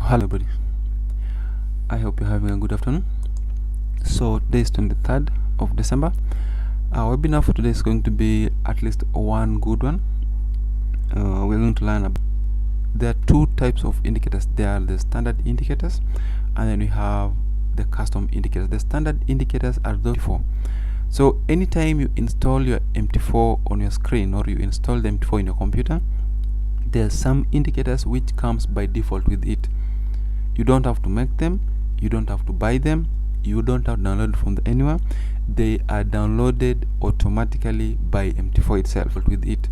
Hello everybody, I hope you're having a good afternoon. So today is 23rd of December. Our webinar for today is going to be at least one good one. We're going to learn about, there are two types of indicators. There are the standard indicators, and then we have the custom indicators. The standard indicators are those four. So anytime you install your MT4 on your screen, or you install the MT4 in your computer, there are some indicators which comes by default with it. You don't have to make them, you don't have to buy them, you don't have to download from anywhere. They are downloaded automatically by MT4 itself with it.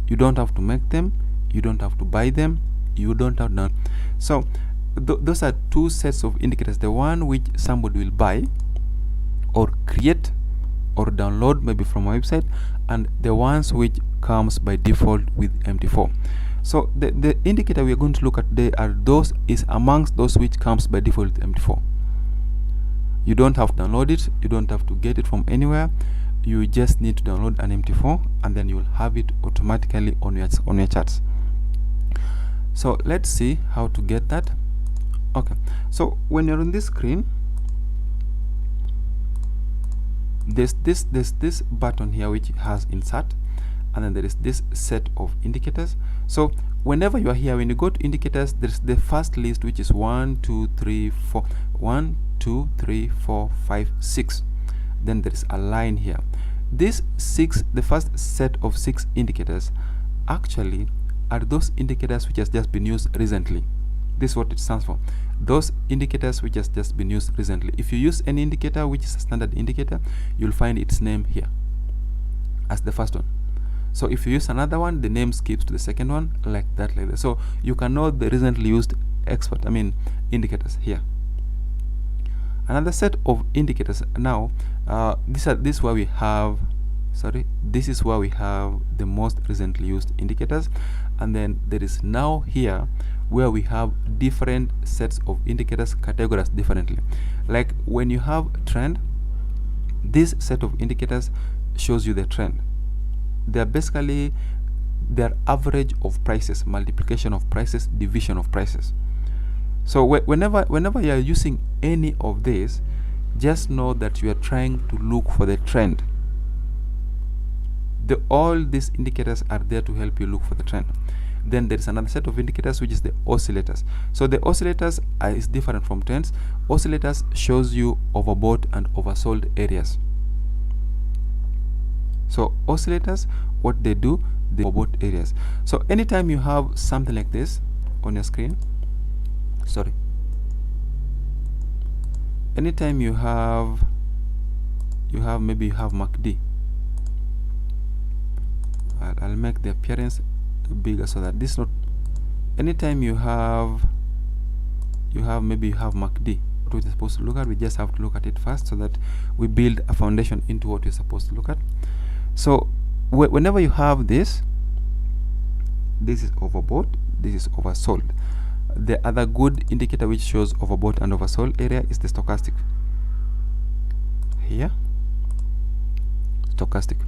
You don't have to make them, you don't have to buy them, you don't have to. So those are two sets of indicators: the one which somebody will buy or create or download maybe from a website, and the ones which comes by default with MT4. So the indicator we are going to look at today is amongst those which comes by default with MT4. You don't have to download it, you don't have to get it from anywhere. You just need to download an MT4, and then you will have it automatically on your charts. So let's see how to get that. Okay, so when you're on this screen, there's this button here which has insert, and then there is this set of indicators. So whenever you are here, when you go to indicators, there's the first list, which is 1 2 3 4 1 2 3 4 5 6. Then there is a line here. This the first set of 6 indicators actually are those indicators which has just been used recently. This is what it stands for: those indicators which has just been used recently. If you use any indicator which is a standard indicator, you'll find its name here as the first one. So if you use another one, the name skips to the second one, like that. So you can know the recently used indicators here. Another set of indicators now, this is where we have the most recently used indicators, and then there is now here where we have different sets of indicators categorized differently. Like when you have trend, this set of indicators shows you the trend. They're basically their average of prices, multiplication of prices, division of prices. So whenever you are using any of these, just know that you are trying to look for the trend. All these indicators are there to help you look for the trend. Then there is another set of indicators, which is the oscillators. So the oscillators is different from trends. Oscillators shows you overbought and oversold areas. So oscillators, what they do, they overbought areas. So anytime you have something like this on your screen, anytime you have MACD, I'll make the appearance bigger so that this not. Anytime you have MACD, what we're supposed to look at, we just have to look at it first so that we build a foundation into what we're supposed to look at. So whenever you have this is overbought, this is oversold. The other good indicator which shows overbought and oversold area is the stochastic. Here, stochastic.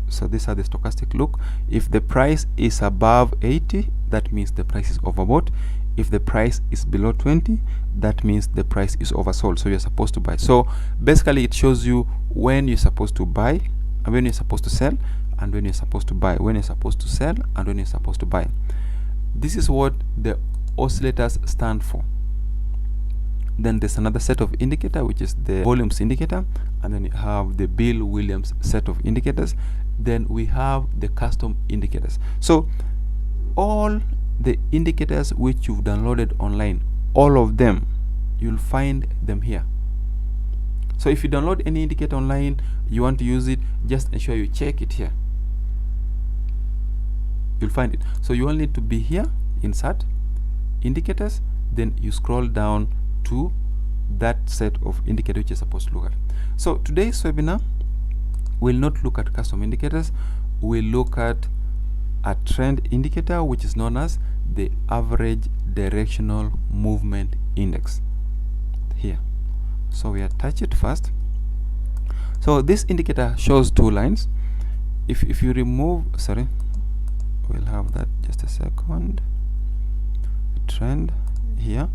So these are the stochastic. Look, if the price is above 80, that means the price is overbought. If the price is below 20, that means the price is oversold, so you're supposed to buy. So basically it shows you when you're supposed to buy, and when you're supposed to sell, and when you're supposed to buy, when you're supposed to sell, and when you're supposed to buy. This is what the oscillators stand for. Then there's another set of indicator, which is the volumes indicator, and then you have the Bill Williams set of indicators. Then we have the custom indicators. So all the indicators which you've downloaded online, all of them, you'll find them here. So if you download any indicator online, you want to use it, just ensure you check it here. You'll find it. So you only need to be here, insert indicators, then you scroll down to that set of indicators which you're supposed to look at. So today's webinar will not look at custom indicators. We'll look at a trend indicator, which is known as the average directional movement index here. So we attach it first. So this indicator shows two lines. If you remove we'll have that. Just a second. Trend here.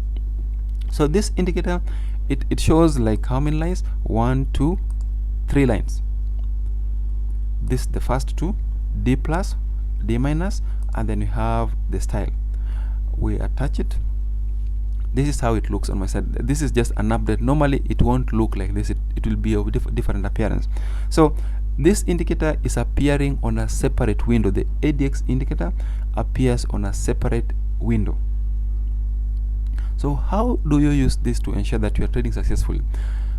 So this indicator, it shows like how many lines? 1, 2, 3 lines. This the first two, D plus, D minus, and then you have the style. We attach it. This is how it looks on my side. This is just an update. Normally it won't look like this. It will be of different appearance. So this indicator is appearing on a separate window. The ADX indicator appears on a separate window. So how do you use this to ensure that you are trading successfully?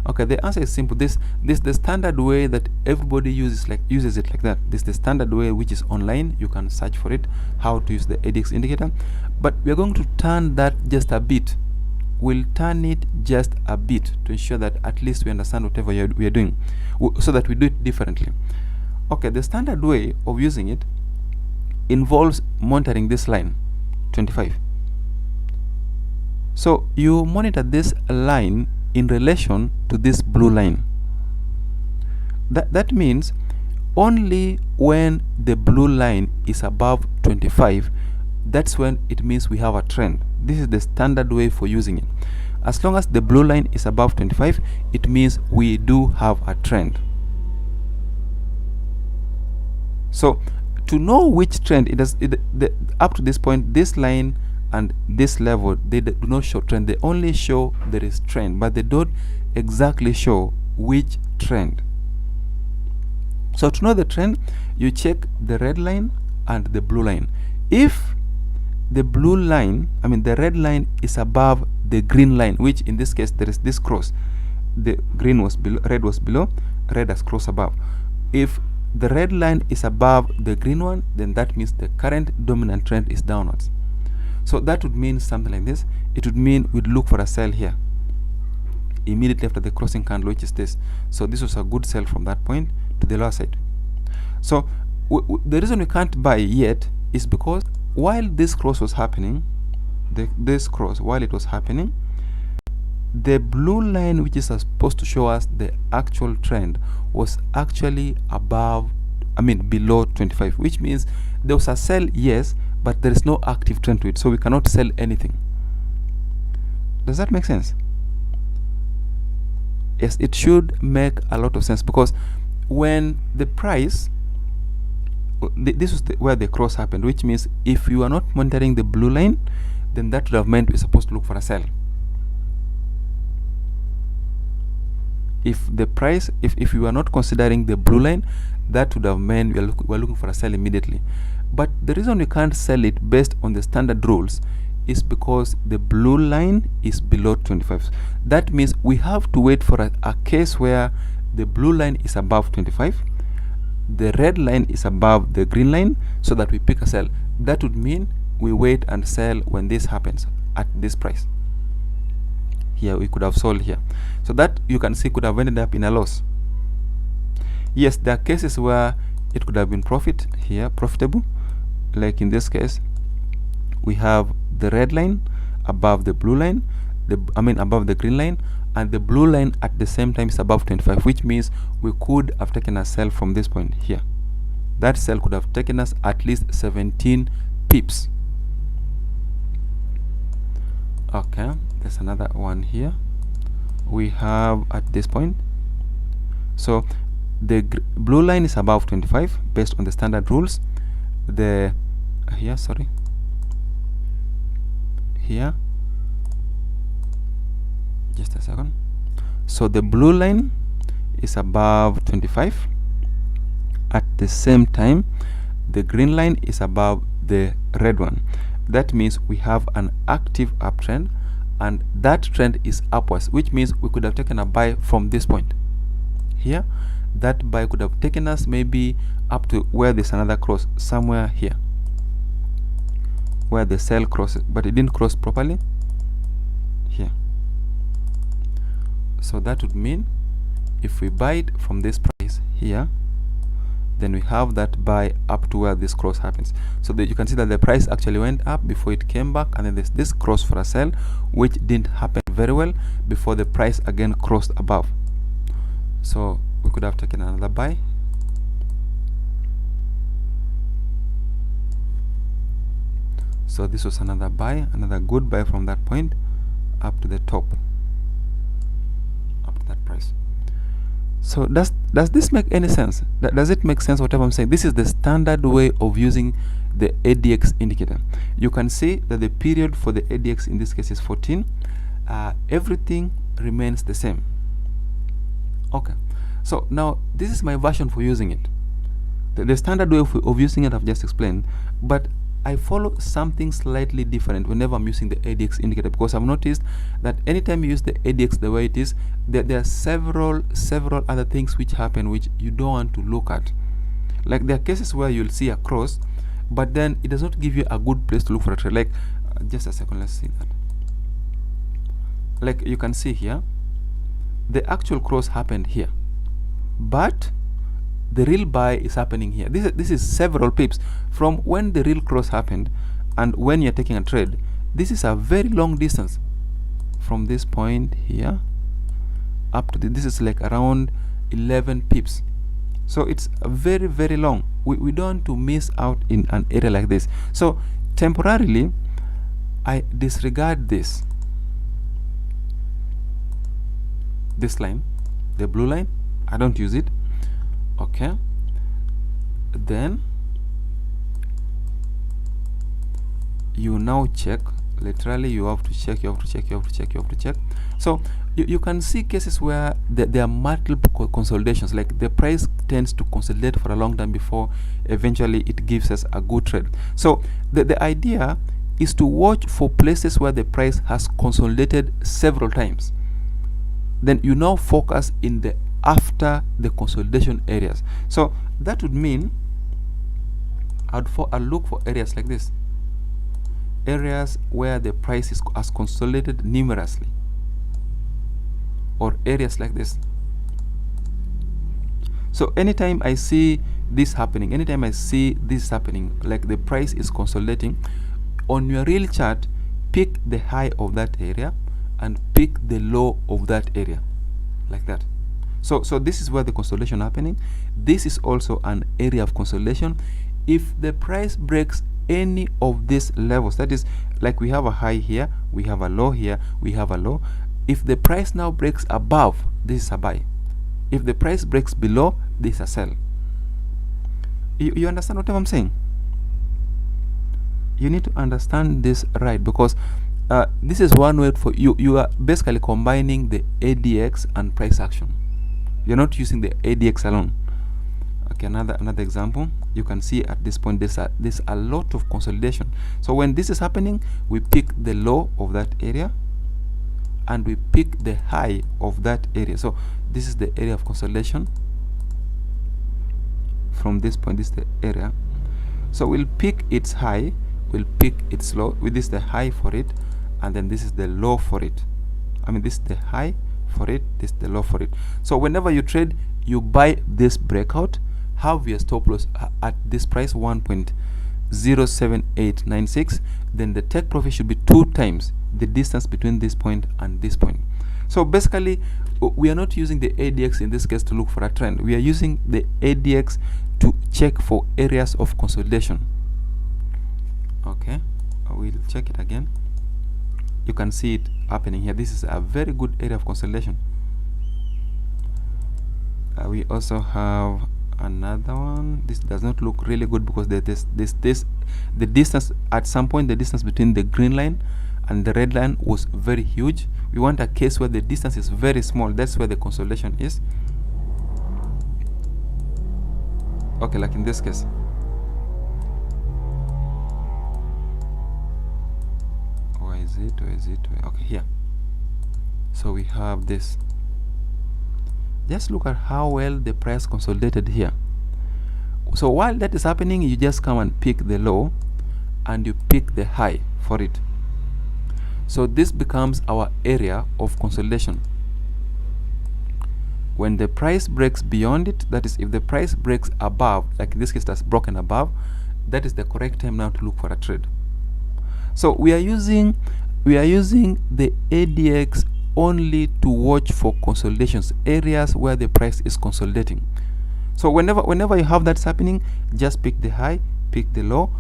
Okay, the answer is simple. This the standard way that everybody uses it like that. This is the standard way, which is online. You can search for it, how to use the ADX indicator. But we are going to turn that just a bit. We'll turn it just a bit to ensure that at least we understand whatever we are doing, so that we do it differently. Okay, the standard way of using it involves monitoring this line 25. So you monitor this line in relation to this blue line. That means only when the blue line is above 25, that's when it means we have a trend. This is the standard way for using it. As long as the blue line is above 25, it means we do have a trend. So to know which trend up to this point, this line and this level, they do not show trend. They only show there is trend, but they don't exactly show which trend. So to know the trend, you check the red line and the blue line. If the blue line, the red line is above the green line, which in this case there is this cross. The green was below, red was below, red has crossed above. If the red line is above the green one, then that means the current dominant trend is downwards. So that would mean something like this. It would mean we'd look for a sell here immediately after the crossing candle, which is this. So this was a good sell from that point to the lower side. So the reason we can't buy yet is because while this cross was happening, while it was happening, the blue line, which is supposed to show us the actual trend, was actually below 25, which means there was a sell, yes, but there is no active trend to it, so we cannot sell anything. Does that make sense? Yes, it should make a lot of sense, because when the price, this was where the cross happened, which means if you are not monitoring the blue line, then that would have meant we're supposed to look for a sell. If the price, if you are not considering the blue line, that would have meant we're looking for a sell immediately. But the reason we can't sell it based on the standard rules is because the blue line is below 25. That means we have to wait for a case where the blue line is above 25, the red line is above the green line, so that we pick a sell. That would mean we wait and sell when this happens at this price. Here we could have sold here, so that you can see could have ended up in a loss. Yes, there are cases where it could have been profitable, like in this case we have the red line above the blue line, above the green line, and the blue line at the same time is above 25, which means we could have taken a sell from this point here. That sell could have taken us at least 17 pips. Okay, there's another one here we have at this point. So the blue line is above 25 based on the standard rules. Here, just a second. So the blue line is above 25. At the same time, the green line is above the red one. That means we have an active uptrend, and that trend is upwards, which means we could have taken a buy from this point here. That buy could have taken us maybe up to where there's another cross, somewhere here where the sell crosses, but it didn't cross properly here. So that would mean if we buy it from this price here, then we have that buy up to where this cross happens. So that you can see that the price actually went up before it came back, and then there's this cross for a sell, which didn't happen very well before the price again crossed above. So we could have taken another buy. So this was another buy, another good buy from that point up to the top, up to that price. So does this make any sense? Does it make sense whatever I'm saying? This is the standard way of using the ADX indicator. You can see that the period for the ADX in this case is 14. Everything remains the same. Okay, so now this is my version for using it. The standard way of using it I've just explained, but I follow something slightly different whenever I'm using the ADX indicator, because I've noticed that anytime you use the ADX the way it is, there are several other things which happen which you don't want to look at. Like there are cases where you'll see a cross, but then it does not give you a good place to look for a trade. Like just a second, let's see that. Like you can see here, the actual cross happened here, but the real buy is happening here. This is several pips from when the real cross happened and when you're taking a trade. This is a very long distance from this point here up to this is like around 11 pips. So it's very long. We don't want to miss out in an area like this. So temporarily I disregard this line, the blue line. I don't use it. Okay, then you now check. Literally you have to check, you have to check. So you can see cases where there are multiple consolidations, like the price tends to consolidate for a long time before eventually it gives us a good trade. So the idea is to watch for places where the price has consolidated several times. Then you now focus in the after the consolidation areas. So that would mean I'd look for areas like this, areas where the price has consolidated numerously, or areas like this. So anytime I see this happening, like the price is consolidating, on your real chart, pick the high of that area and pick the low of that area, like that. So this is where the consolidation happening. This is also an area of consolidation. If the price breaks any of these levels, that is, like we have a high here, we have a low here, we have a low. If the price now breaks above, this is a buy. If the price breaks below, this is a sell. You understand what I'm saying? You need to understand this right, because this is one way for you are basically combining the ADX and price action. You're not using the ADX alone. Okay, another example. You can see at this point there's a lot of consolidation. So when this is happening, we pick the low of that area and we pick the high of that area. So this is the area of consolidation. From this point, this is the area. So we'll pick its high, we'll pick its low. With this the high for it, and then this is the low for it. I mean, this is the high for it, this is the low for it. So whenever you trade, you buy this breakout, have your stop loss at this price 1.07896, then the take profit should be 2 times the distance between this point and this point. So basically we are not using the ADX in this case to look for a trend. We are using the ADX to check for areas of consolidation. Okay, we'll check it again. You can see it happening here. This is a very good area of consolidation. We also have another one. This does not look really good because the distance at some point, the distance between the green line and the red line was very huge. We want a case where the distance is very small. That's where the consolidation is. Okay, like in this case. Where is it? Okay, here. So we have this. Just look at how well the price consolidated here. So while that is happening, you just come and pick the low and you pick the high for it. So this becomes our area of consolidation. When the price breaks beyond it, that is, if the price breaks above, like in this case that's broken above, that is the correct time now to look for a trade. So we are using the ADX only to watch for consolidations, areas where the price is consolidating. So whenever you have that's happening, just pick the high, pick the low,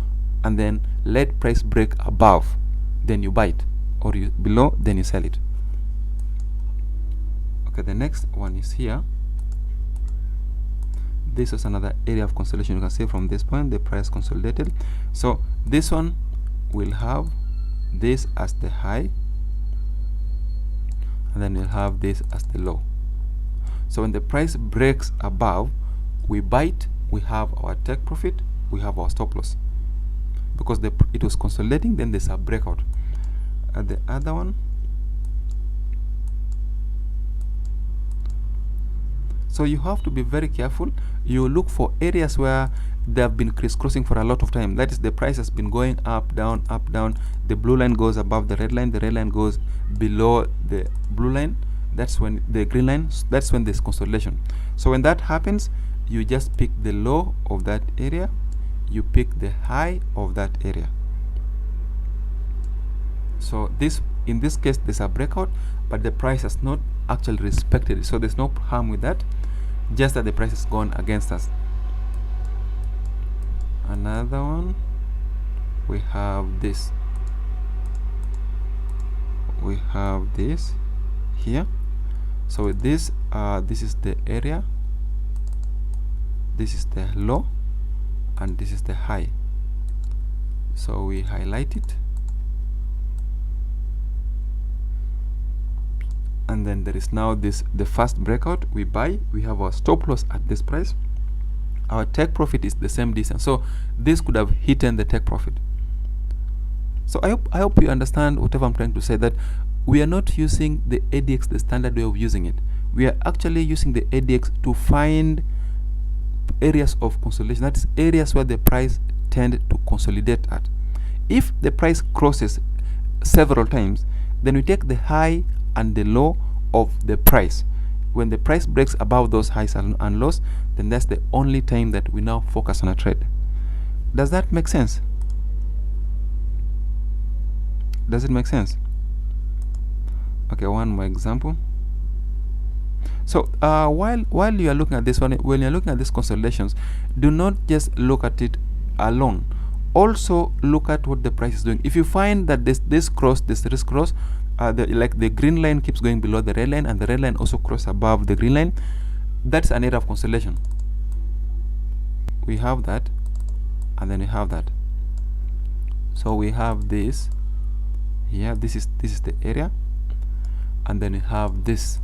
and then let price break above, then you buy it, or you below, then you sell it. Okay, the next one is here. This is another area of consolidation. You can see from this point the price consolidated. So this one will have this as the high, and then we'll have this as the low. So when the price breaks above, we buy it, we have our take profit, we have our stop loss, because it was consolidating, then there's a breakout. The other one, so you have to be very careful. You look for areas where they have been crisscrossing for a lot of time. That is, the price has been going up, down, up, down. The blue line goes above the red line goes below the blue line. That's when the green line, that's when there's consolidation. So when that happens, you just pick the low of that area, you pick the high of that area. So in this case there's a breakout, but the price has not actually respected it, so there's no harm with that, just that the price has gone against us. Another one, we have this here. So with this is the area, this is the low, and this is the high. So we highlight it, and then there is now the first breakout. We buy, we have our stop loss at this price, our take profit is the same distance, so this could have hidden the take profit. So I hope you understand whatever I'm trying to say, that we are not using the ADX the standard way of using it. We are actually using the ADX to find areas of consolidation, that is, areas where the price tend to consolidate at. If the price crosses several times, then we take the high and the low of the price. When the price breaks above those highs and lows, then that's the only time that we now focus on a trade. Does that make sense? Does it make sense? Okay, one more example. So while you are looking at this one, when you're looking at these consolidations, do not just look at it alone. Also look at what the price is doing. If you find that this cross, like the green line keeps going below the red line, and the red line also crosses above the green line, that's an area of consolidation. We have that, and then we have that. So we have this here, this is the area, and then we have this.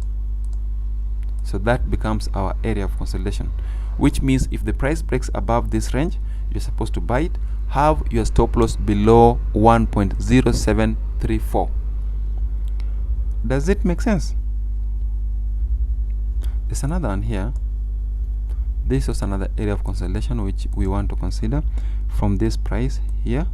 So that becomes our area of consolidation, which means if the price breaks above this range, you're supposed to buy it, have your stop loss below 1.0734. Does it make sense? There's another one here. This is another area of consolidation which we want to consider from this price here.